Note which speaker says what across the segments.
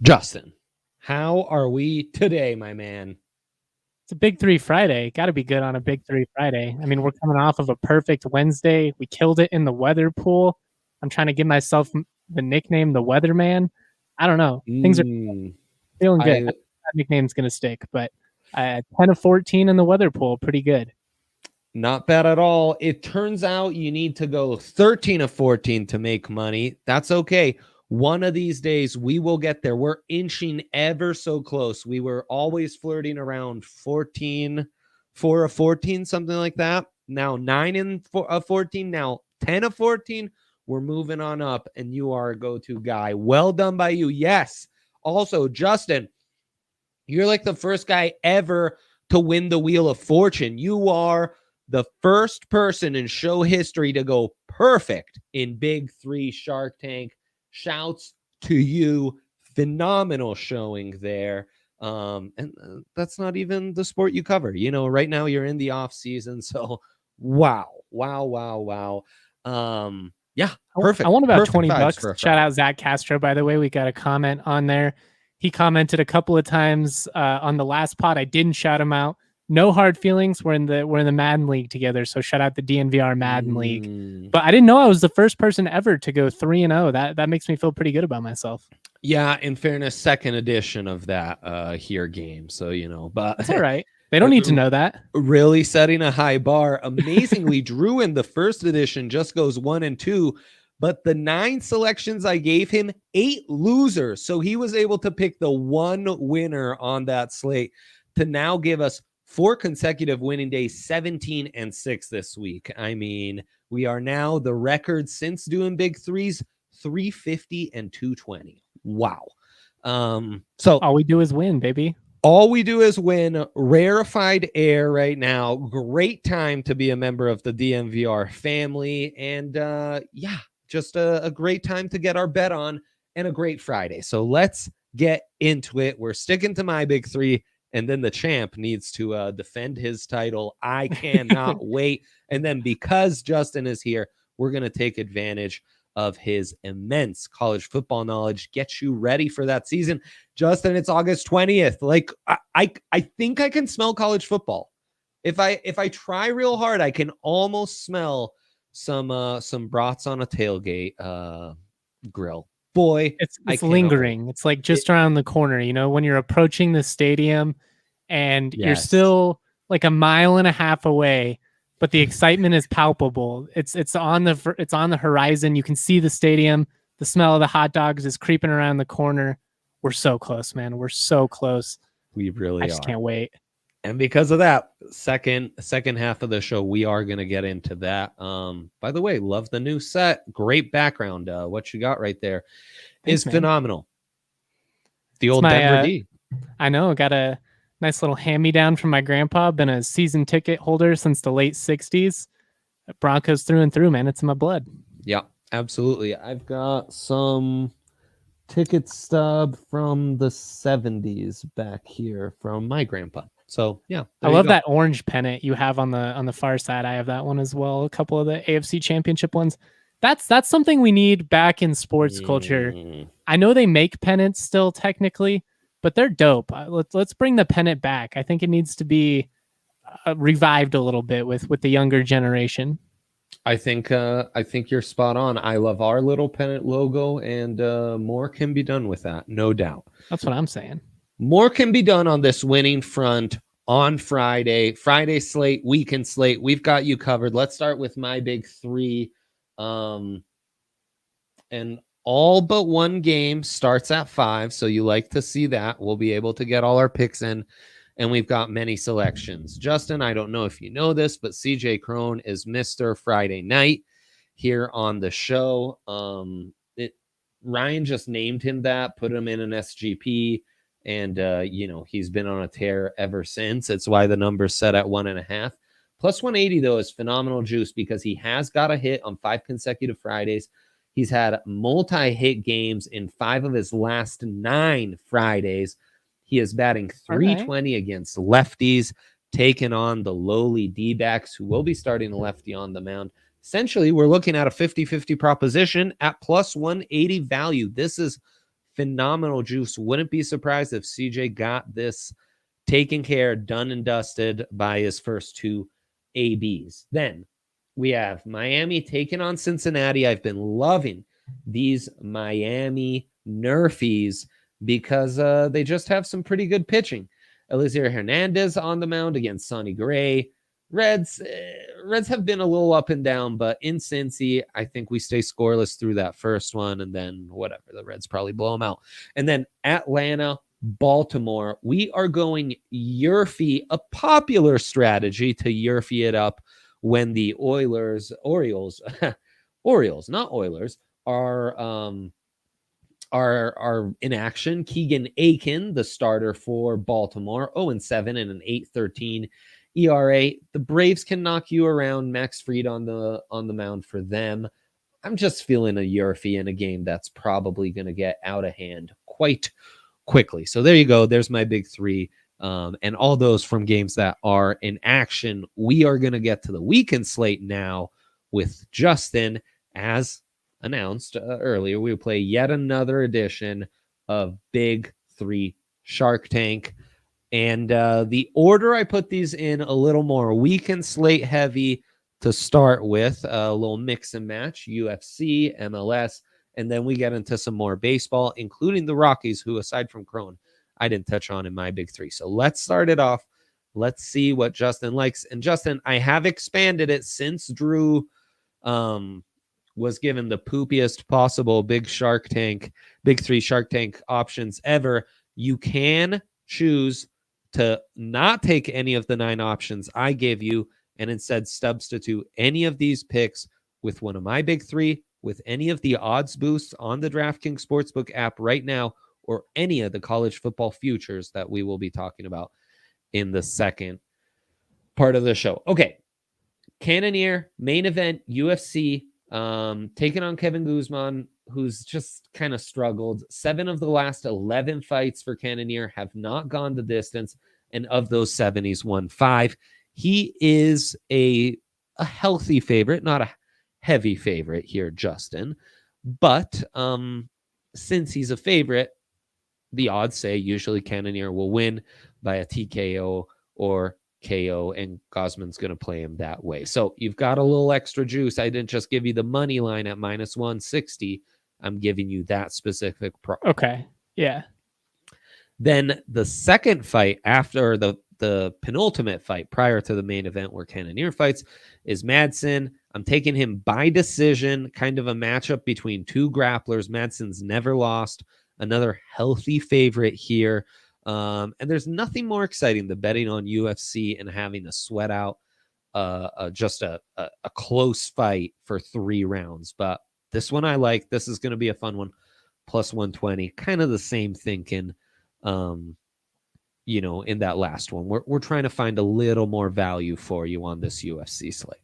Speaker 1: Justin, how are we today, my man?
Speaker 2: It's a Big Three Friday. Got to be good on a Big Three Friday. I mean, we're coming off of a perfect Wednesday. We killed it in the weather pool. I'm trying to give myself the nickname, the Weatherman. I don't know. Things are feeling good. That nickname's going to stick, but 10 of 14 in the weather pool. Pretty good.
Speaker 1: Not bad at all. It turns out you need to go 13 of 14 to make money. That's okay. One of these days, we will get there. We're inching ever so close. We were always flirting around 4 of 14, something like that. Now 9 of 14, now 10 of 14. We're moving on up, and you are a go-to guy. Well done by you. Yes. Also, Justin, you're like the first guy ever to win the Wheel of Fortune. You are the first person in show history to go perfect in Big Three Shark Tank. Shouts to you. Phenomenal showing there. And that's not even the sport you cover. You know, right now you're in the off season. So wow. Yeah, perfect.
Speaker 2: I won about
Speaker 1: perfect
Speaker 2: 20 bucks. Shout out Zach Castro, by the way. We got a comment on there. He commented a couple of times on the last pod. I didn't shout him out. No hard feelings. We're in the Madden League together. So shout out the DNVR Madden League. But I didn't know I was the first person ever to go 3-0. That makes me feel pretty good about myself.
Speaker 1: Yeah, in fairness, second edition of that here game. So, you know, but
Speaker 2: it's all right. They don't need to know that.
Speaker 1: Really setting a high bar. Amazingly, Drew in the first edition just goes 1 and 2. But the 9 selections I gave him, 8 losers. So he was able to pick the one winner on that slate to now give us 4 consecutive winning days, 17 and 6 this week. I mean, we are now the record since doing Big Threes, 350 and 220. Wow. So
Speaker 2: all we do is win, baby.
Speaker 1: All we do is win. Rarefied air right now. Great time to be a member of the DNVR family. And yeah, just a great time to get our bet on and a great Friday. So let's get into it. We're sticking to my Big Three. And then the champ needs to defend his title. I cannot wait. And then because Justin is here, we're going to take advantage of his immense college football knowledge, get you ready for that season. Justin, it's August 20th. Like I think I can smell college football. If I try real hard, I can almost smell some brats on a tailgate grill. Boy,
Speaker 2: it's lingering. Wait. It's like just around the corner, you know, when you're approaching the stadium and you're still like a mile and a half away, but the excitement is palpable. It's on the horizon. You can see the stadium. The smell of the hot dogs is creeping around the corner. We're so close, man. We're so close.
Speaker 1: We really are.
Speaker 2: I just can't wait.
Speaker 1: And because of that, second half of the show, we are going to get into that. By the way, love the new set. Great background. What you got right there is phenomenal. The old Denver D.
Speaker 2: I know. Got a nice little hand-me-down from my grandpa. Been a season ticket holder since the late 60s. Broncos through and through, man. It's in my blood.
Speaker 1: Yeah, absolutely. I've got some ticket stub from the 70s back here from my grandpa. So yeah,
Speaker 2: I love that orange pennant you have on the far side. I have that one as well. A couple of the AFC Championship ones. That's something we need back in sports culture. I know they make pennants still technically, but they're dope. Let's bring the pennant back. I think it needs to be revived a little bit with the younger generation.
Speaker 1: I think you're spot on. I love our little pennant logo, and more can be done with that, no doubt.
Speaker 2: That's what I'm saying.
Speaker 1: More can be done on this winning front on Friday slate, weekend slate. We've got you covered. Let's start with my Big Three. And all but one game starts at 5. So you like to see that. We'll be able to get all our picks in, and we've got many selections. Justin, I don't know if you know this, but CJ Crone is Mr. Friday Night here on the show. Ryan just named him that, put him in an SGP. And, he's been on a tear ever since. It's why the number's set at 1.5. Plus 180, though, is phenomenal juice because he has got a hit on 5 consecutive Fridays. He's had multi-hit games in 5 of his last 9 Fridays. He is batting 320 against lefties, taking on the lowly D-backs, who will be starting a lefty on the mound. Essentially, we're looking at a 50-50 proposition at plus 180 value. This is phenomenal juice. Wouldn't be surprised if CJ got this taken care, done and dusted by his first two ABs. Then we have Miami taking on Cincinnati. I've been loving these Miami Nerfies because they just have some pretty good pitching. Eliezer Hernandez on the mound against Sonny Gray. Reds have been a little up and down, but in Cincy, I think we stay scoreless through that first one, and then whatever, the Reds probably blow them out. And then Atlanta, Baltimore, we are going Yerfie, a popular strategy to Yerfie it up when the Orioles, not Oilers, are in action. Keegan Aiken, the starter for Baltimore, 0-7 and an 8.13 ERA. The Braves can knock you around. Max Fried on the mound for them. I'm just feeling a Yerfie in a game that's probably going to get out of hand quite quickly. So there you go. There's my big three. And all those from games that are in action. We are going to get to the weekend slate now with Justin. As announced earlier, we will play yet another edition of Big Three Shark Tank. And the order I put these in a little more weekend slate heavy to start with, a little mix and match, UFC, MLS, and then we get into some more baseball, including the Rockies, who aside from Crone, I didn't touch on in my big three. So let's start it off. Let's see what Justin likes. And Justin, I have expanded it since Drew was given the poopiest possible big three Shark Tank options ever. You can choose to not take any of the 9 options I gave you and instead substitute any of these picks with one of my big three, with any of the odds boosts on the DraftKings Sportsbook app right now, or any of the college football futures that we will be talking about in the second part of the show. Okay. Cannonier, main event, UFC, taking on Kevin Guzman, who's just kind of struggled. 7 of the last 11 fights for Cannonier have not gone the distance, and of those 7, he's won 5. He is a healthy favorite, not a heavy favorite here, Justin. But since he's a favorite, the odds say usually Cannonier will win by a TKO or KO, and Guzman's going to play him that way. So you've got a little extra juice. I didn't just give you the money line at minus 160. I'm giving you that specific prop.
Speaker 2: Okay. Yeah.
Speaker 1: Then the second fight after the penultimate fight prior to the main event where Cannonier fights is Madsen. I'm taking him by decision, kind of a matchup between two grapplers. Madsen's never lost. Another healthy favorite here. And there's nothing more exciting than betting on UFC and having to sweat out just a close fight for 3 rounds. But this one I like. This is going to be a fun one. Plus 120. Kind of the same thinking, in that last one. We're trying to find a little more value for you on this UFC slate.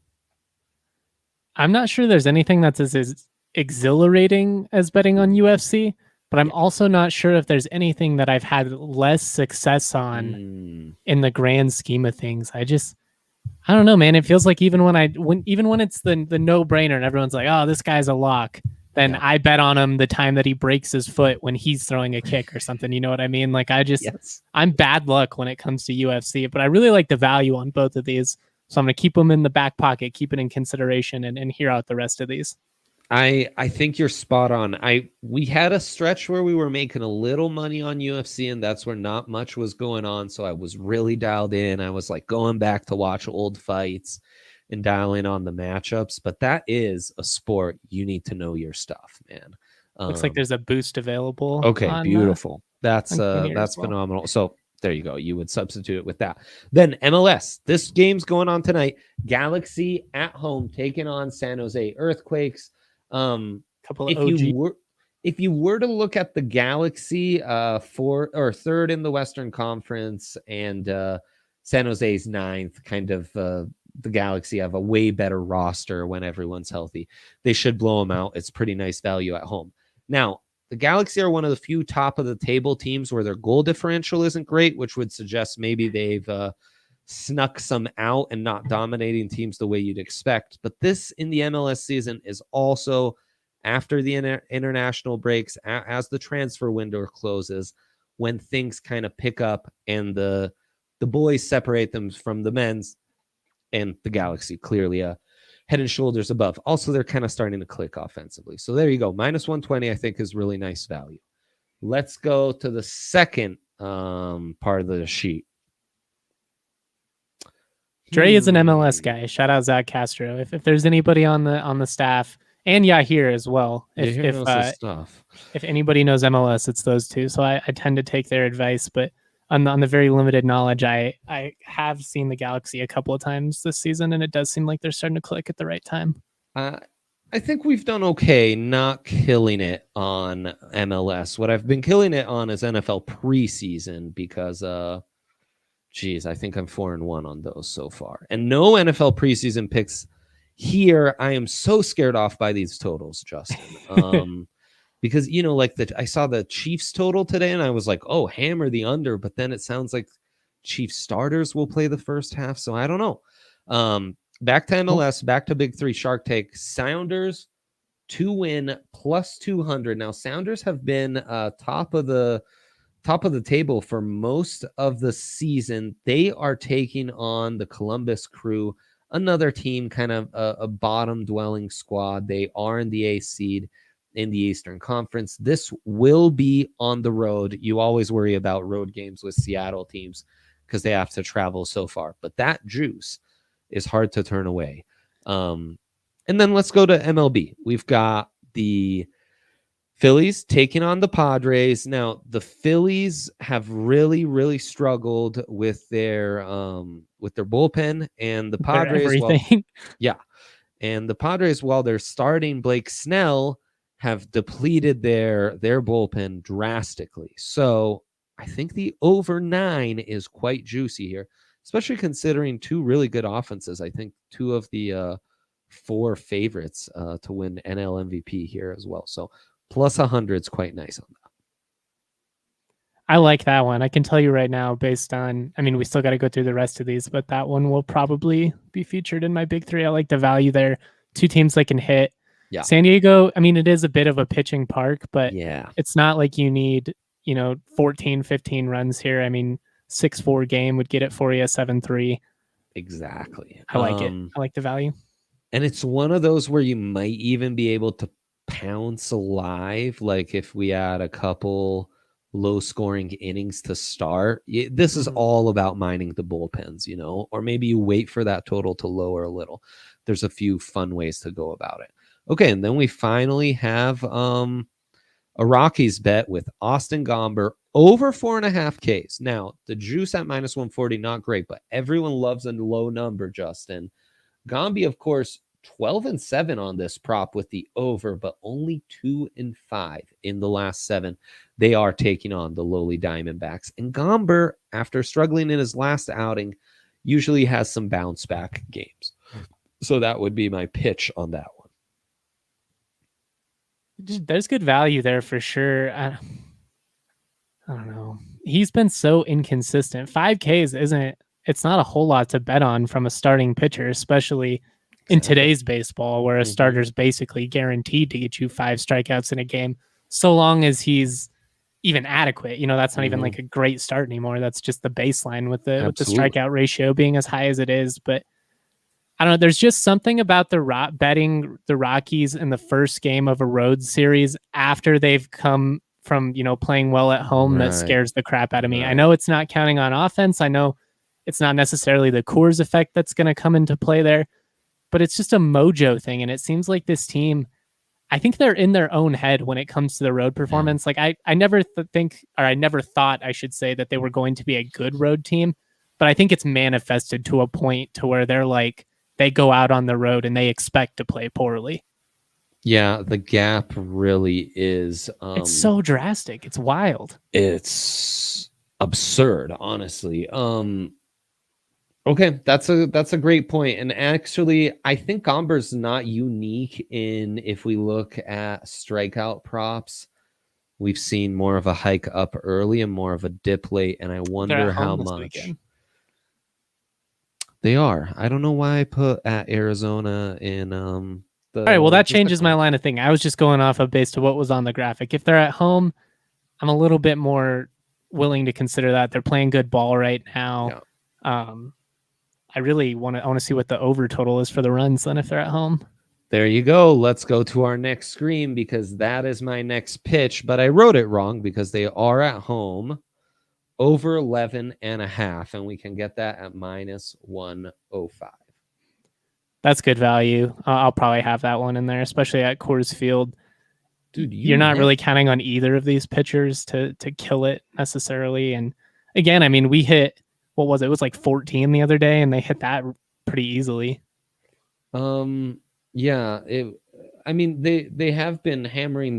Speaker 2: I'm not sure there's anything that's as exhilarating as betting on UFC. But I'm also not sure if there's anything that I've had less success on in the grand scheme of things. I don't know, man. It feels like even when it's the no-brainer and everyone's like, oh, this guy's a lock, then I bet on him the time that he breaks his foot when he's throwing a kick or something. You know what I mean? Like I'm bad luck when it comes to UFC, but I really like the value on both of these. So I'm going to keep them in the back pocket, keep it in consideration, and hear out the rest of these.
Speaker 1: I think you're spot on. We had a stretch where we were making a little money on UFC, and that's where not much was going on. So I was really dialed in. I was like going back to watch old fights and dialing on the matchups. But that is a sport you need to know your stuff, man.
Speaker 2: Looks like there's a boost available.
Speaker 1: Okay, beautiful. That's phenomenal. So there you go. You would substitute it with that. Then MLS. This game's going on tonight. Galaxy at home taking on San Jose Earthquakes.
Speaker 2: Couple of OG.
Speaker 1: If you were to look at the Galaxy, 3rd in the Western Conference and San Jose's 9th, kind of the Galaxy have a way better roster when everyone's healthy. They should blow them out. It's pretty nice value at home. Now, the Galaxy are one of the few top of the table teams where their goal differential isn't great, which would suggest maybe they've snuck some out and not dominating teams the way you'd expect. But this in the MLS season is also after the international breaks, as the transfer window closes, when things kind of pick up and the boys separate them from the men's, and the Galaxy clearly head and shoulders above. Also, they're kind of starting to click offensively. So there you go. Minus 120, I think, is really nice value. Let's go to the second part of the sheet.
Speaker 2: Dre is an MLS guy. Shout out Zach Castro. If there's anybody on the staff, and Yahir as well. If anybody knows MLS, it's those two. So I tend to take their advice, but on the very limited knowledge, I have seen the Galaxy a couple of times this season, and it does seem like they're starting to click at the right time.
Speaker 1: I think we've done okay not killing it on MLS. What I've been killing it on is NFL preseason because, I think I'm 4-1 on those so far. And no NFL preseason picks here. I am so scared off by these totals, Justin. Because, I saw the Chiefs total today and I was like, oh, hammer the under. But then it sounds like Chiefs starters will play the first half. So I don't know. Back to MLS, back to Big Three Shark Take. Sounders to win plus 200. Now, Sounders have been top of the table for most of the season. They are taking on the Columbus Crew, another team, kind of a bottom dwelling squad. They are in the 8th seed in the Eastern Conference. This will be on the road. You always worry about road games with Seattle teams because they have to travel so far. But that juice is hard to turn away. And then let's go to MLB. We've got the Phillies taking on the Padres. Now, the Phillies have really, really struggled with their bullpen, and the Padres, and the Padres, while they're starting Blake Snell, have depleted their bullpen drastically. So I think the over 9 is quite juicy here, especially considering two really good offenses. I think two of the 4 favorites to win NL MVP here as well. So plus 100 is quite nice on that.
Speaker 2: I like that one. I can tell you right now, based on, we still got to go through the rest of these, but that one will probably be featured in my Big Three. I like the value there. Two teams that can hit.
Speaker 1: Yeah.
Speaker 2: San Diego, it is a bit of a pitching park, but
Speaker 1: yeah,
Speaker 2: it's not like you need, 14, 15 runs here. 6-4 game would get it for you, 7-3.
Speaker 1: Exactly.
Speaker 2: I like it. I like the value.
Speaker 1: And it's one of those where you might even be able to pounce live, like if we add a couple low-scoring innings to start. This is all about mining the bullpens, or maybe you wait for that total to lower a little. There's a few fun ways to go about it. Okay, and then we finally have a Rockies bet with Austin Gomber over 4.5 Ks. Now, the juice at minus 140, not great, but everyone loves a low number, Justin. Gombe, of course, 12-7 on this prop with the over, but only 2-5 in the last 7. They are taking on the lowly Diamondbacks. And Gomber, after struggling in his last outing, usually has some bounce back games. So that would be my pitch on that one.
Speaker 2: There's good value there for sure. I don't know. He's been so inconsistent. 5Ks it's not a whole lot to bet on from a starting pitcher, especially in today's baseball, where a starter's basically guaranteed to get you 5 strikeouts in a game, so long as he's even adequate. That's not even like a great start anymore. That's just the baseline with the strikeout ratio being as high as it is. But I don't know. There's just something about betting the Rockies in the first game of a road series after they've come from, playing well at home that scares the crap out of me. I know it's not counting on offense. I know it's not necessarily the Coors effect that's going to come into play there, but it's just a mojo thing. And it seems like this team, I think they're in their own head when it comes to the road performance. Like I never thought I should say that they were going to be a good road team, but I think it's manifested to a point to where they're like, they go out on the road and they expect to play poorly.
Speaker 1: Yeah, the gap really is...
Speaker 2: it's so drastic. It's wild.
Speaker 1: It's absurd, honestly. Okay, that's a great point. And actually, I think Gomber's not unique in, if we look at strikeout props, we've seen more of a hike up early and more of a dip late, and I wonder how much. They are. I don't know why I put at Arizona in
Speaker 2: All right, well, that
Speaker 1: just the
Speaker 2: changes my line of thinking. I was just going off of based on what was on the graphic. If they're at home, I'm a little bit more willing to consider that. They're playing good ball right now.
Speaker 1: Yeah.
Speaker 2: I really want to see what the over total is for the runs then if they're at home.
Speaker 1: There you go. Let's go to our next screen because that is my next pitch, but I wrote it wrong because they are at home. Over 11.5, and we can get that at -105.
Speaker 2: That's good value. I'll probably have that one in there, especially at Coors Field.
Speaker 1: Dude,
Speaker 2: you're not really counting on either of these pitchers to kill it necessarily. And again, I mean, we hit, what was it? It was like 14 the other day, and they hit that pretty easily.
Speaker 1: Yeah. I mean, they have been hammering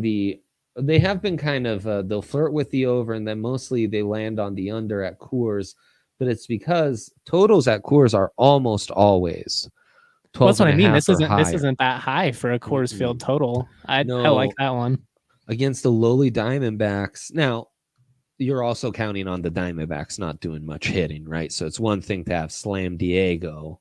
Speaker 1: they have been kind of they'll flirt with the over, and then mostly they land on the under at Coors, but it's because totals at Coors are almost always 12.
Speaker 2: Well, that's what I mean. This isn't that high for a Coors Field total. I like that one.
Speaker 1: Against the lowly Diamondbacks. Now, you're also counting on the Diamondbacks not doing much hitting, right? So it's one thing to have Slam Diego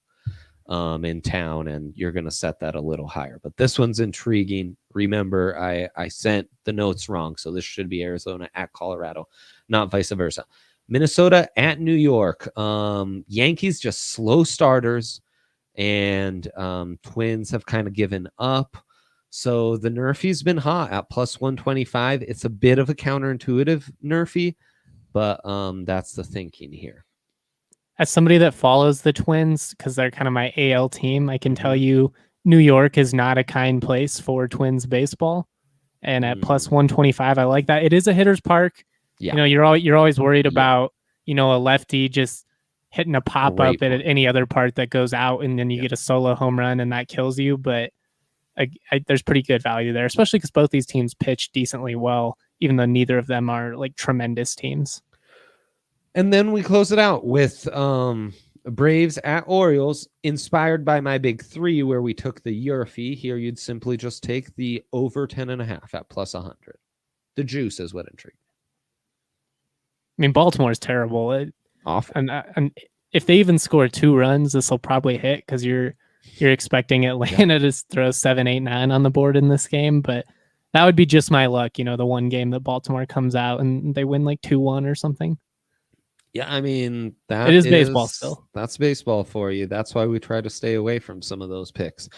Speaker 1: in town, and you're going to set that a little higher. But this one's intriguing. Remember, I sent the notes wrong, so this should be Arizona at Colorado, not vice versa. Minnesota at New York. Yankees just slow starters, and Twins have kind of given up. So the Nerfy's been hot at +125. It's a bit of a counterintuitive Nerfy, but that's the thinking here.
Speaker 2: As somebody that follows the Twins, because they're kind of my AL team, I can tell you New York is not a kind place for Twins baseball. And at +125, I like that. It is a hitter's park.
Speaker 1: Yeah.
Speaker 2: You know, you're always worried about, a lefty just hitting a pop-up at any other part that goes out, and then you get a solo home run, and that kills you. But there's pretty good value there, especially because both these teams pitch decently well, even though neither of them are like tremendous teams.
Speaker 1: And then we close it out with Braves at Orioles, inspired by my big three where we took the UFC. Here you'd simply just take the over 10.5 at +100. The juice is what intrigued me.
Speaker 2: I mean, Baltimore's terrible.
Speaker 1: Awful.
Speaker 2: And if they even score 2 runs, this will probably hit because you're expecting Atlanta to throw 7, 8, 9 on the board in this game. But that would be just my luck, the one game that Baltimore comes out and they win like 2-1 or something.
Speaker 1: Yeah, I mean,
Speaker 2: it is baseball still.
Speaker 1: That's baseball for you. That's why we try to stay away from some of those picks.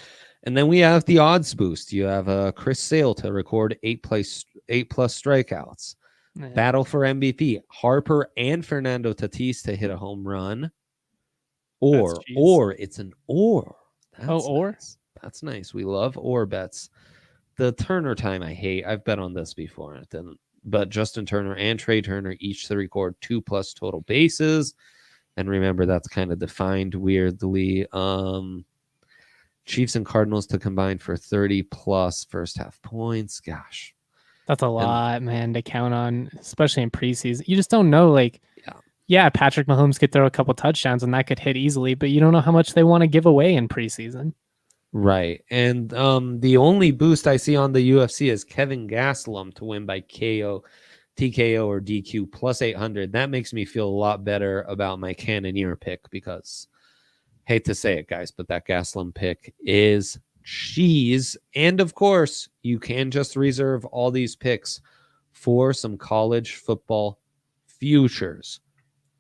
Speaker 1: And then we have the odds boost. You have Chris Sale to record 8+ strikeouts. Yeah. Battle for MVP. Harper and Fernando Tatis to hit a home run. Or it's an or. Nice. That's nice. We love or bets. The Turner time I hate. I've bet on this before and it didn't. But Justin Turner and Trey Turner each to record 2+ total bases. And remember, that's kind of defined weirdly. Chiefs and Cardinals to combine for 30+ first half points. Gosh.
Speaker 2: That's a lot, man, to count on, especially in preseason. You just don't know, yeah, Patrick Mahomes could throw a couple touchdowns and that could hit easily, but you don't know how much they want to give away in preseason.
Speaker 1: Right. And the only boost I see on the UFC is Kevin Gastelum to win by KO, TKO, or DQ +800. That makes me feel a lot better about my Cannoneer pick because, hate to say it, guys, but that Gastelum pick is cheese. And, of course, you can just reserve all these picks for some college football futures.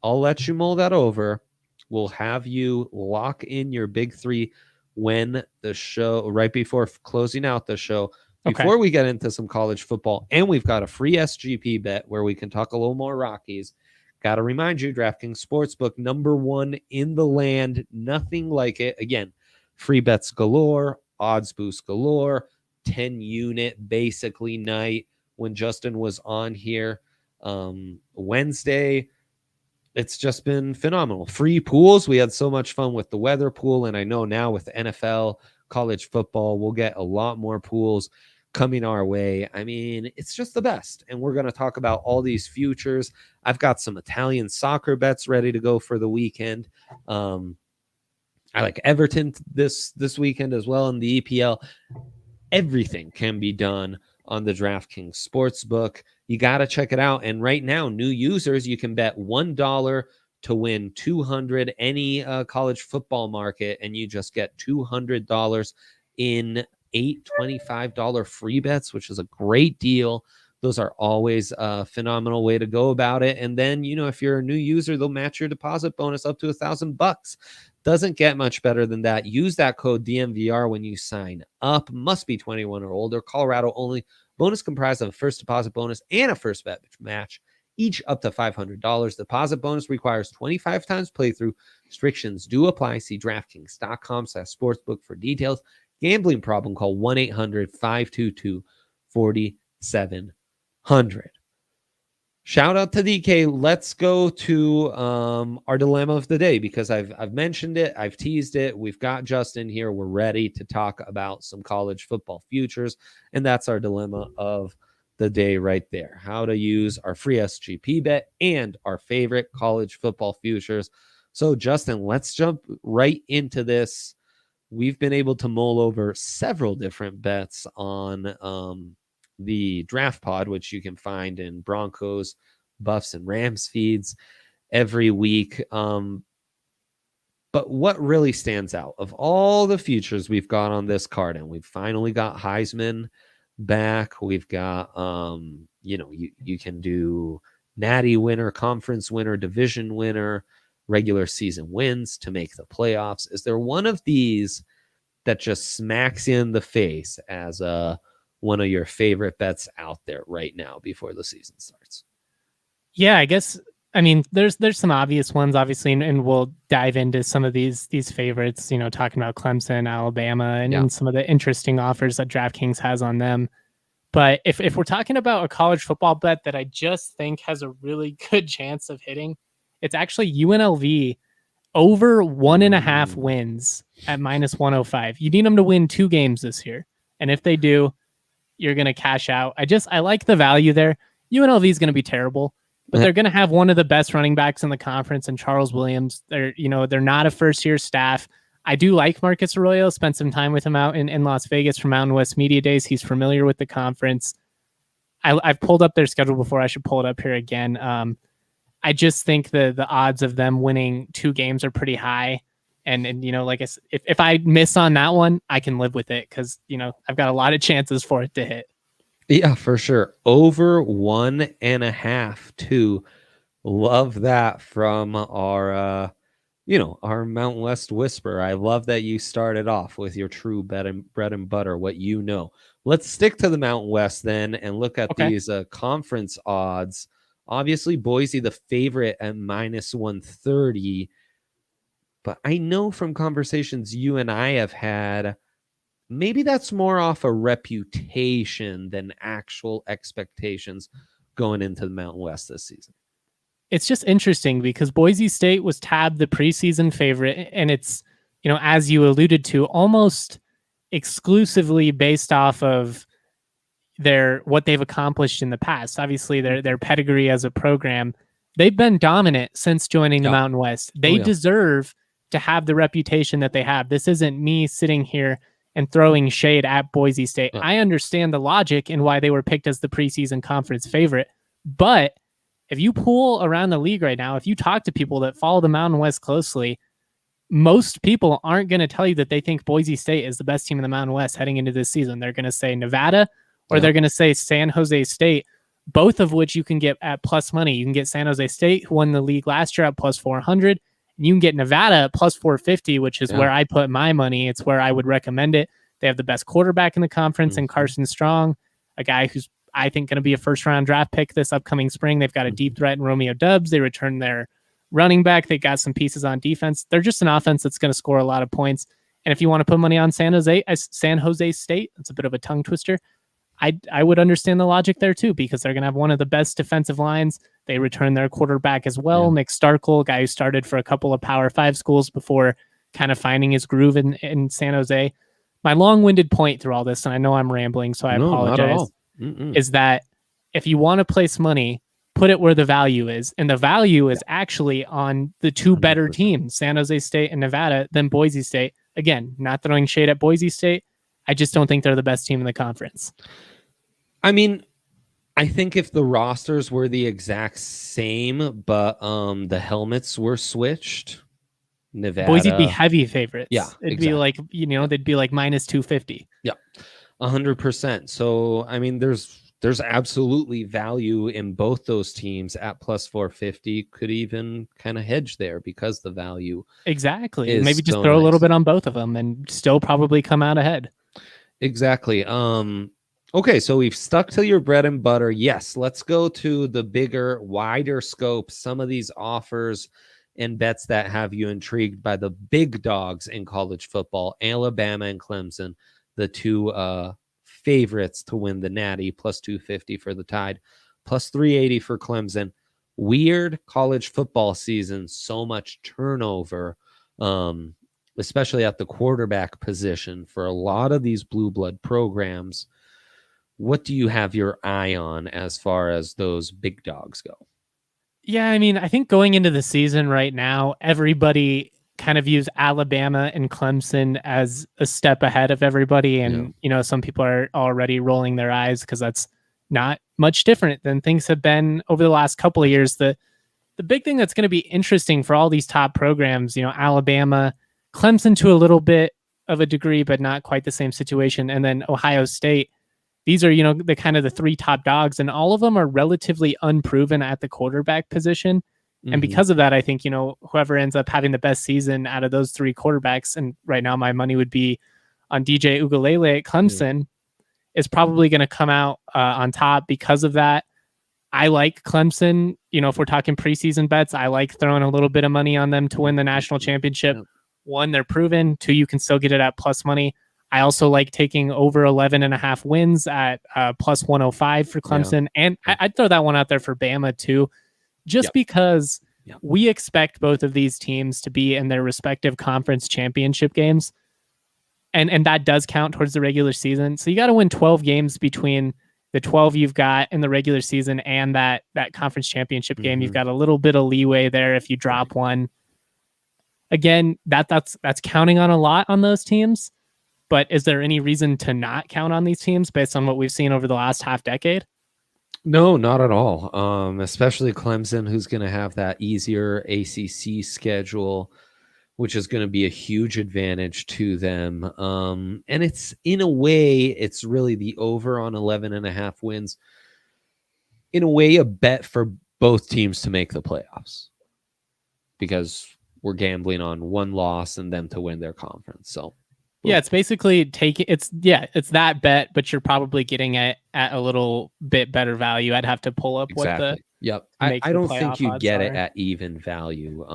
Speaker 1: I'll let you mull that over. We'll have you lock in your big three when the show, right before closing out the show, before we get into some college football. And we've got a free SGP bet where we can talk a little more Rockies. Got to remind you, DraftKings Sportsbook, #1 in the land. Nothing like it. Again, free bets galore, odds boost galore, 10-unit basically night when Justin was on here Wednesday. It's just been phenomenal. Free pools. We had so much fun with the weather pool. And I know now with NFL, college football, we'll get a lot more pools coming our way. I mean, it's just the best. And we're going to talk about all these futures. I've got some Italian soccer bets ready to go for the weekend. I like Everton this weekend as well in the EPL. Everything can be done on the DraftKings Sportsbook. You got to check it out. And right now, new users, you can bet $1 to win $200 any college football market, and you just get $200 in 8 $25 free bets, which is a great deal. Those are always a phenomenal way to go about it. And then, if you're a new user, they'll match your deposit bonus up to $1,000. Doesn't get much better than that. Use that code DNVR when you sign up. Must be 21 or older. Colorado only. Bonus comprised of a first deposit bonus and a first bet match, each up to $500. Deposit bonus requires 25 times playthrough. Restrictions do apply. See DraftKings.com/sportsbook for details. Gambling problem, call 1-800-522-4700. Shout out to DK. Let's go to our dilemma of the day, because I've mentioned it. I've teased it. We've got Justin here. We're ready to talk about some college football futures, and that's our dilemma of the day right there. How to use our free SGP bet and our favorite college football futures. So, Justin, let's jump right into this. We've been able to mull over several different bets on the draft pod, which you can find in Broncos, Buffs, and Rams feeds every week. But what really stands out of all the futures we've got on this card, and we've finally got Heisman back. We've got, you can do Natty winner, conference winner, division winner, regular season wins to make the playoffs. Is there one of these that just smacks you in the face as one of your favorite bets out there right now before the season starts?
Speaker 2: Yeah, I guess. I mean, there's some obvious ones, obviously, and we'll dive into some of these favorites. Talking about Clemson, Alabama, and some of the interesting offers that DraftKings has on them. But if we're talking about a college football bet that I just think has a really good chance of hitting, it's actually UNLV over 1.5 wins at -105. You need them to win 2 games this year, and if they do, you're going to cash out. I like the value there. UNLV is going to be terrible, but they're going to have one of the best running backs in the conference, and Charles Williams. They're not a first-year staff. I do like Marcus Arroyo. Spent some time with him out in Las Vegas for Mountain West Media Days. He's familiar with the conference. I've pulled up their schedule before. I should pull it up here again. I just think the odds of them winning 2 games are pretty high. And like I said, if I miss on that one, I can live with it, because I've got a lot of chances for it to hit.
Speaker 1: Yeah, for sure. Over 1.5 too. Love that from our our Mountain West Whisperer. I love that you started off with your true bread and butter, what you know. Let's stick to the Mountain West then and look at these conference odds. Obviously, Boise the favorite at -130. But I know from conversations you and I have had, maybe that's more off a reputation than actual expectations going into the Mountain West this season.
Speaker 2: It's just interesting because Boise State was tabbed the preseason favorite, and it's, as you alluded to, almost exclusively based off of what they've accomplished in the past. Obviously, their pedigree as a program. They've been dominant since joining the Mountain West. They deserve to have the reputation that they have. This isn't me sitting here and throwing shade at Boise State. I understand the logic and why they were picked as the preseason conference favorite. But if you pull around the league right now, if you talk to people that follow the Mountain West closely, most people aren't going to tell you that they think Boise State is the best team in the Mountain West heading into this season. They're going to say Nevada, or they're going to say San Jose State, both of which you can get at plus money. You can get San Jose State, who won the league last year, at plus 400. You can get Nevada at plus 450, which is where I put my money. It's where I would recommend it. They have the best quarterback in the conference, and Carson Strong, a guy who's, I think, going to be a first-round draft pick this upcoming spring. They've got a deep threat in Romeo Doubs. They returned their running back. They got some pieces on defense. They're just an offense that's going to score a lot of points. And if you want to put money on San Jose State, it's a bit of a tongue twister. I would understand the logic there too, because they're going to have one of the best defensive lines. They return their quarterback as well, Nick Starkel, guy who started for a couple of Power 5 schools before kind of finding his groove in San Jose. My long-winded point through all this, and I know I'm rambling, so I apologize, is that if you want to place money, put it where the value is. And the value is actually on the 2 better 100%. Teams, San Jose State and Nevada, than Boise State. Again, not throwing shade at Boise State. I just don't think they're the best team in the conference.
Speaker 1: I mean, I think if the rosters were the exact same, but the helmets were switched, Nevada.
Speaker 2: Boise'd be heavy favorites.
Speaker 1: Yeah,
Speaker 2: It'd be like, they'd be like minus 250.
Speaker 1: Yeah, 100%. So, I mean, there's absolutely value in both those teams at plus 450. Could even kind of hedge there because the value.
Speaker 2: Exactly. Maybe just throw a little bit on both of them and still probably come out ahead.
Speaker 1: Exactly. Okay, so we've stuck to your bread and butter. Yes, let's go to the bigger, wider scope. Some of these offers and bets that have you intrigued by the big dogs in college football, Alabama and Clemson, the two favorites to win the Natty, plus 250 for the Tide, plus 380 for Clemson. Weird college football season, so much turnover, especially at the quarterback position for a lot of these blue blood programs. What do you have your eye on as far as those big dogs go?
Speaker 2: Yeah, I mean, I think going into the season right now, everybody kind of views Alabama and Clemson as a step ahead of everybody. And, some people are already rolling their eyes because that's not much different than things have been over the last couple of years. The big thing that's going to be interesting for all these top programs, Alabama, Clemson to a little bit of a degree, but not quite the same situation. And then Ohio State. These are, the kind of the three top dogs, and all of them are relatively unproven at the quarterback position. Mm-hmm. And because of that, I think, whoever ends up having the best season out of those three quarterbacks, and right now my money would be on DJ Uiagalelei at Clemson, is probably going to come out on top because of that. I like Clemson. If we're talking preseason bets, I like throwing a little bit of money on them to win the national championship. One, they're proven. Two, you can still get it at plus money. I also like taking over 11.5 wins at plus 105 for Clemson. Yeah. And I'd throw that one out there for Bama too, just because we expect both of these teams to be in their respective conference championship games. And that does count towards the regular season. So you got to win 12 games between the 12 you've got in the regular season and that conference championship game. You've got a little bit of leeway there if you drop one. Again, that's counting on a lot on those teams. But is there any reason to not count on these teams based on what we've seen over the last half decade?
Speaker 1: No, not at all. Especially Clemson, who's going to have that easier ACC schedule, which is going to be a huge advantage to them. And it's, in a way, it's really the over on 11.5 wins. In a way, a bet for both teams to make the playoffs, because we're gambling on one loss and them to win their conference. So.
Speaker 2: Yeah, it's basically it's that bet, but you're probably getting it at a little bit better value. I'd have to pull up what the
Speaker 1: I don't think you get it at even value.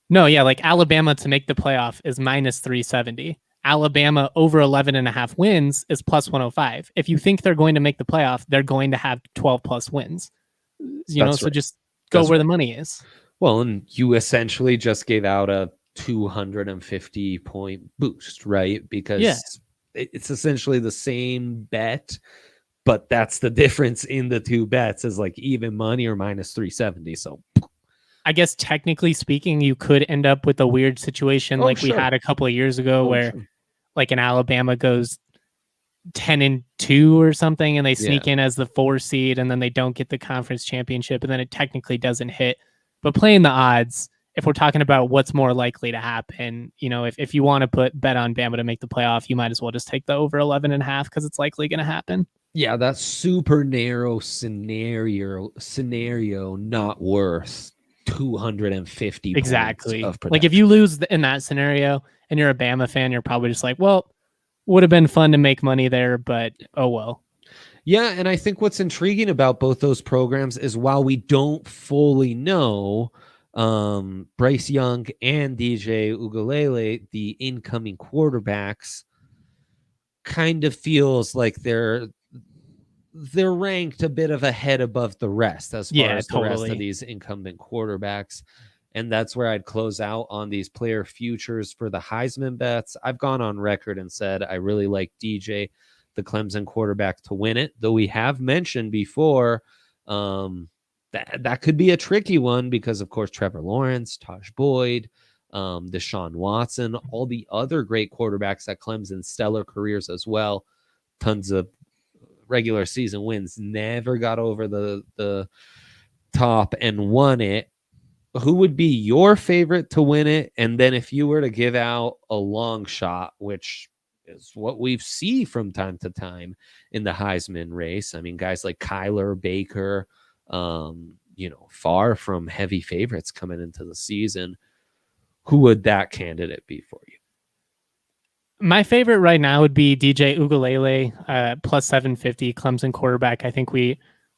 Speaker 2: No, yeah, like Alabama to make the playoff is minus 370. Alabama over 11.5 wins is plus 105. If you think they're going to make the playoff, they're going to have 12 plus wins. So just go where the money is.
Speaker 1: Well, and you essentially just gave out a 250 point boost, right? Because it's essentially the same bet, but that's the difference in the two bets is like even money or minus 370. So
Speaker 2: I guess technically speaking, you could end up with a weird situation we had a couple of years ago where like an Alabama goes 10-2 or something and they sneak in as the 4 seed and then they don't get the conference championship and then it technically doesn't hit. But playing the odds, if we're talking about what's more likely to happen, if you want to bet on Bama to make the playoff, you might as well just take the over 11.5 because it's likely going to happen.
Speaker 1: Yeah, that super narrow scenario not worth 250
Speaker 2: exactly
Speaker 1: points of protection.
Speaker 2: Like if you lose in that scenario and you're a Bama fan, you're probably just like, well, would have been fun to make money there, but oh well.
Speaker 1: Yeah, and I think what's intriguing about both those programs is while we don't fully know Bryce Young and DJ Uiagalelei, the incoming quarterbacks, kind of feels like they're ranked a bit of a head above the rest as far as the rest of these incumbent quarterbacks. And that's where I'd close out on these player futures for the Heisman bets. I've gone on record and said I really like DJ, the Clemson quarterback, to win it, though we have mentioned before that could be a tricky one because, of course, Trevor Lawrence, Tajh Boyd, Deshaun Watson, all the other great quarterbacks at Clemson, stellar careers as well, tons of regular season wins, never got over the top and won it. who would be your favorite to win it? And then if you were to give out a long shot, which is what we see from time to time in the Heisman race. I mean, guys like Kyler, Baker, far from heavy favorites coming into the season. Who would that candidate be for you?
Speaker 2: My favorite right now would be DJ Ugalele, plus 750, Clemson quarterback. I think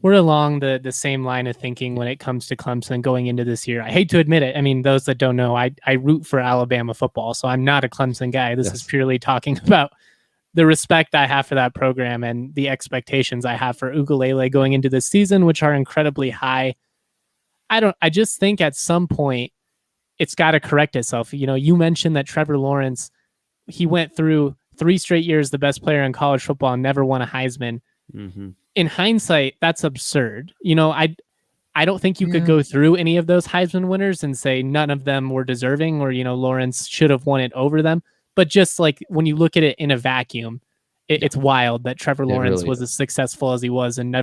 Speaker 2: we're along the same line of thinking when it comes to Clemson going into this year. I hate to admit it. I mean, those that don't know, I root for Alabama football, so I'm not a Clemson guy. This is purely talking about the respect I have for that program and the expectations I have for Ugalele going into this season, which are incredibly high. I just think at some point it's got to correct itself. You mentioned that Trevor Lawrence, he went through 3 straight years the best player in college football and never won a Heisman.
Speaker 1: Mm-hmm.
Speaker 2: In hindsight, that's absurd. I don't think you could go through any of those Heisman winners and say none of them were deserving or, Lawrence should have won it over them. But just like when you look at it in a vacuum, it's wild that Trevor Lawrence was as successful as he was and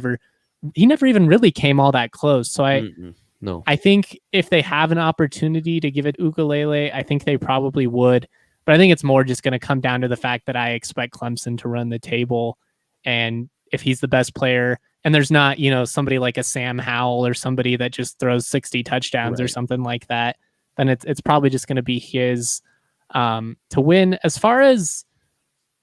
Speaker 2: he never even really came all that close. So I think if they have an opportunity to give it Ugalele, I think they probably would. But I think it's more just going to come down to the fact that I expect Clemson to run the table. And if he's the best player and there's not, somebody like a Sam Howell or somebody that just throws 60 touchdowns or something like that, then it's probably just going to be his to win. As far as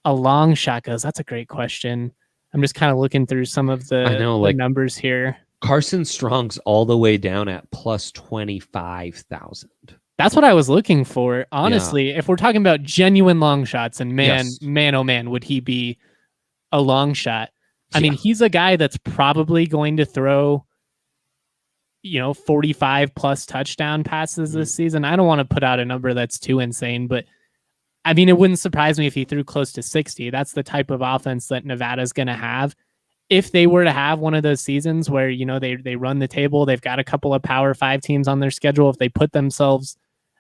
Speaker 2: a long shot goes, that's a great question. I'm just kind of looking through some of the numbers here.
Speaker 1: Carson Strong's all the way down at plus 25,000.
Speaker 2: That's what I was looking for. Honestly, if we're talking about genuine long shots, and man, oh man, would he be a long shot? I mean, he's a guy that's probably going to throw, 45 plus touchdown passes this season. I don't want to put out a number that's too insane, but I mean, it wouldn't surprise me if he threw close to 60. That's the type of offense that Nevada's going to have. If they were to have one of those seasons where, they run the table, they've got a couple of Power 5 teams on their schedule, if they put themselves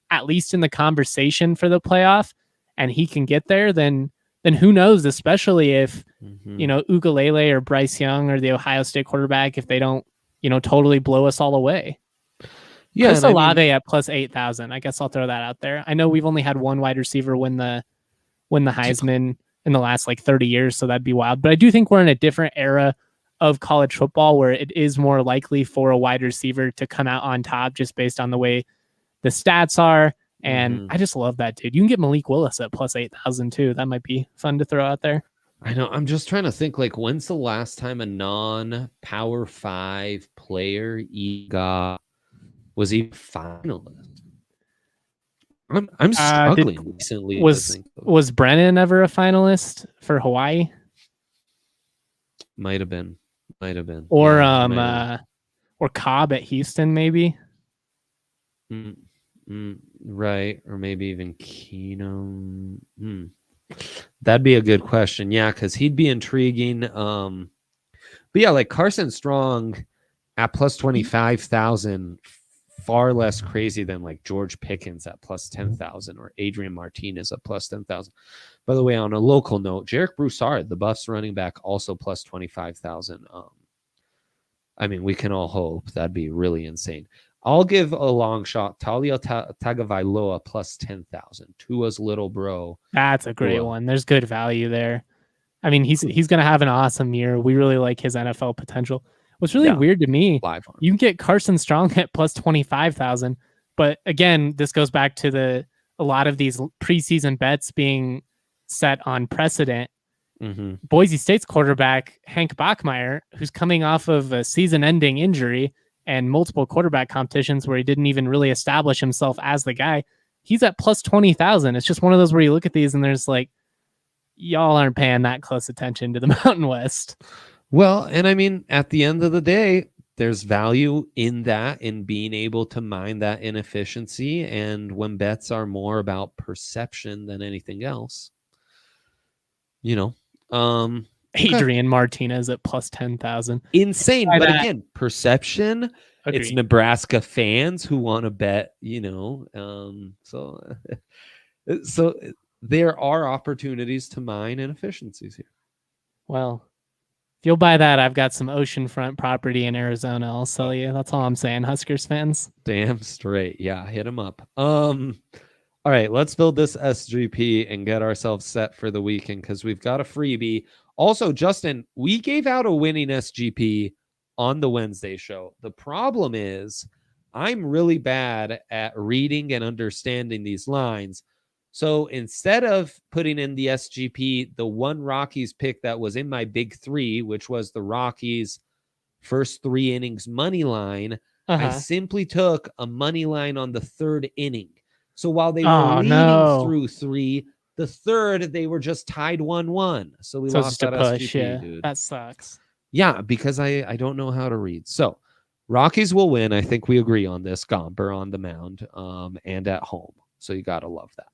Speaker 2: at least in the conversation for the playoff and he can get there, then who knows, especially if, Ugalele or Bryce Young or the Ohio State quarterback, if they don't, totally blow us all away. Yeah. Chris Olave at plus 8,000. I guess I'll throw that out there. I know we've only had one wide receiver win the Heisman in the last 30 years. So that'd be wild, but I do think we're in a different era of college football where it is more likely for a wide receiver to come out on top just based on the way the stats are. And I just love that, dude. You can get Malik Willis at plus 8,000 too. That might be fun to throw out there.
Speaker 1: I know. I'm just trying to think, when's the last time a non-Power 5 player was even finalist? I'm struggling recently.
Speaker 2: Was Brennan ever a finalist for Hawaii?
Speaker 1: Might have been.
Speaker 2: Or or Cobb at Houston, maybe.
Speaker 1: Right, or maybe even Keenum. That'd be a good question. Yeah, because he'd be intriguing. But yeah, Carson Strong at plus 25,000, far less crazy than George Pickens at plus 10,000 or Adrian Martinez at plus 10,000. By the way, on a local note, Jarek Broussard, the Buffs running back, also plus 25,000. I mean, we can all hope. That'd be really insane. I'll give a long shot. Talia Tagovailoa plus 10,000. Tua's little bro.
Speaker 2: That's a great one. There's good value there. I mean, he's going to have an awesome year. We really like his NFL potential. What's really weird to me, you can get Carson Strong at plus 25,000. But again, this goes back to a lot of these preseason bets being set on precedent. Boise State's quarterback, Hank Bachmeier, who's coming off of a season-ending injury and multiple quarterback competitions where he didn't even really establish himself as the guy, he's at plus 20,000. It's just one of those where you look at these and there's y'all aren't paying that close attention to the Mountain West.
Speaker 1: Well, and I mean, at the end of the day, there's value in that, in being able to mine that inefficiency. And when bets are more about perception than anything else,
Speaker 2: Adrian Martinez at plus 10,000.
Speaker 1: Insane. But again, perception. Agreed. It's Nebraska fans who want to bet, so there are opportunities to mine inefficiencies here.
Speaker 2: Well, If you'll buy that, I've got some oceanfront property in Arizona. I'll sell you. That's all I'm saying, Huskers fans.
Speaker 1: Damn straight. Yeah, hit him up. All right, let's build this SGP and get ourselves set for the weekend because we've got a freebie. Also, Justin, we gave out a winning SGP on the Wednesday show. The problem is I'm really bad at reading and understanding these lines. So instead of putting in the SGP, the one Rockies pick that was in my big three, which was the Rockies first 3 innings money line, I simply took a money line on the 3rd inning. So while they were leading through 3, the 3rd, they were just tied 1-1. So we lost that push, SGP, dude.
Speaker 2: That sucks.
Speaker 1: Yeah, because I don't know how to read. So Rockies will win. I think we agree on this. Gomber on the mound and at home. So you got to love that.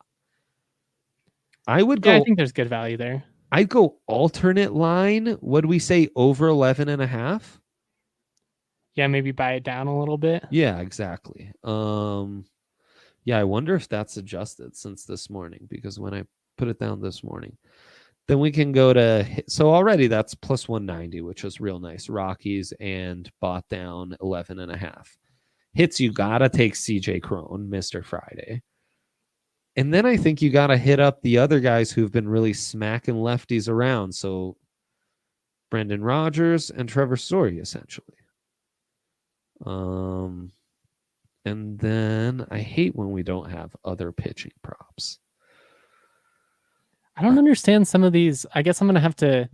Speaker 1: I would go.
Speaker 2: I think there's good value there.
Speaker 1: I'd go alternate line. What do we say? Over 11.5?
Speaker 2: Yeah, maybe buy it down a little bit.
Speaker 1: Yeah, exactly. Yeah, I wonder if that's adjusted since this morning, because when I put it down this morning, then we can go to, so already that's plus 190, which is real nice. Rockies and bought down 11.5. Hits, you got to take CJ Crone, Mr. Friday. And then I think you got to hit up the other guys who've been really smacking lefties around. So Brendan Rodgers and Trevor Story, essentially. And then I hate when we don't have other pitching props.
Speaker 2: I don't understand some of these. I guess I'm going to have to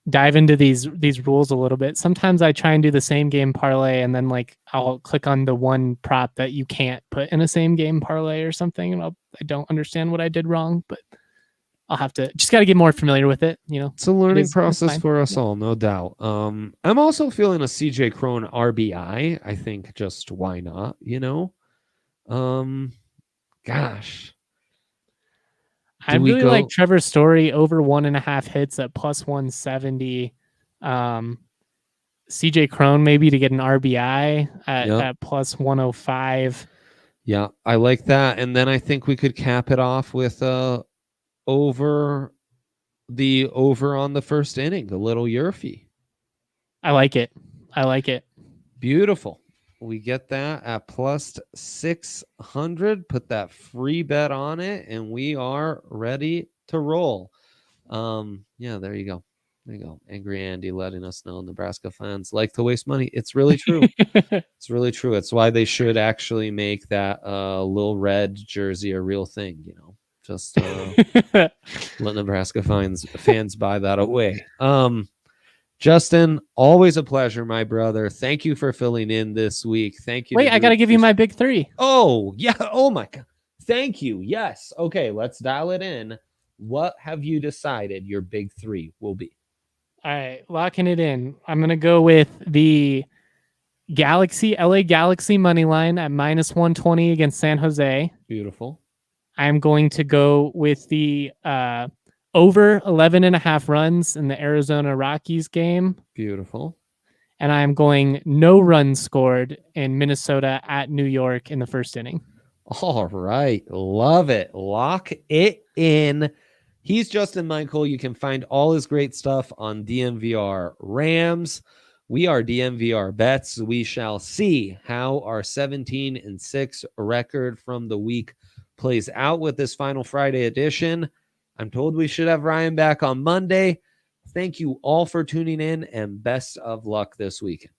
Speaker 2: dive into these rules a little bit. Sometimes I try and do the same game parlay, and then like I'll click on the one prop that you can't put in a same game parlay or something, and I don't understand what I did wrong, but I'll have to just got to get more familiar with it. You know,
Speaker 1: it's a learning process for us all, no doubt. I'm also feeling a CJ Crone RBI. I think just why not? You know, gosh.
Speaker 2: I really like Trevor Story over 1.5 hits at plus 170. CJ Crone maybe to get an RBI at plus 105.
Speaker 1: Yeah, I like that. And then I think we could cap it off with over on the first inning, a little Yurfie.
Speaker 2: I like it.
Speaker 1: Beautiful. We get that at plus 600. Put that free bet on it, and we are ready to roll. Yeah, there you go. There you go. Angry Andy letting us know Nebraska fans like to waste money. It's really true. It's really true. It's why they should actually make that little red jersey a real thing, you know. Just let Nebraska fans buy that away. Justin, always a pleasure, my brother. Thank you for filling in this week. Thank you.
Speaker 2: Wait, I got to give you my big three.
Speaker 1: Oh, yeah. Oh, my God. Thank you. Yes. Okay, let's dial it in. What have you decided your big three will be?
Speaker 2: All right, locking it in. I'm going to go with the LA Galaxy money line at minus 120 against San Jose.
Speaker 1: Beautiful.
Speaker 2: I'm going to go with the over 11.5 runs in the Arizona Rockies game.
Speaker 1: Beautiful.
Speaker 2: And I'm going no runs scored in Minnesota at New York in the first inning.
Speaker 1: All right. Love it. Lock it in. He's Justin Michael. You can find all his great stuff on DNVR Rams. We are DNVR Bets. We shall see how our 17-6 record from the week plays out with this final Friday edition. I'm told we should have Ryan back on Monday. Thank you all for tuning in, and best of luck this weekend.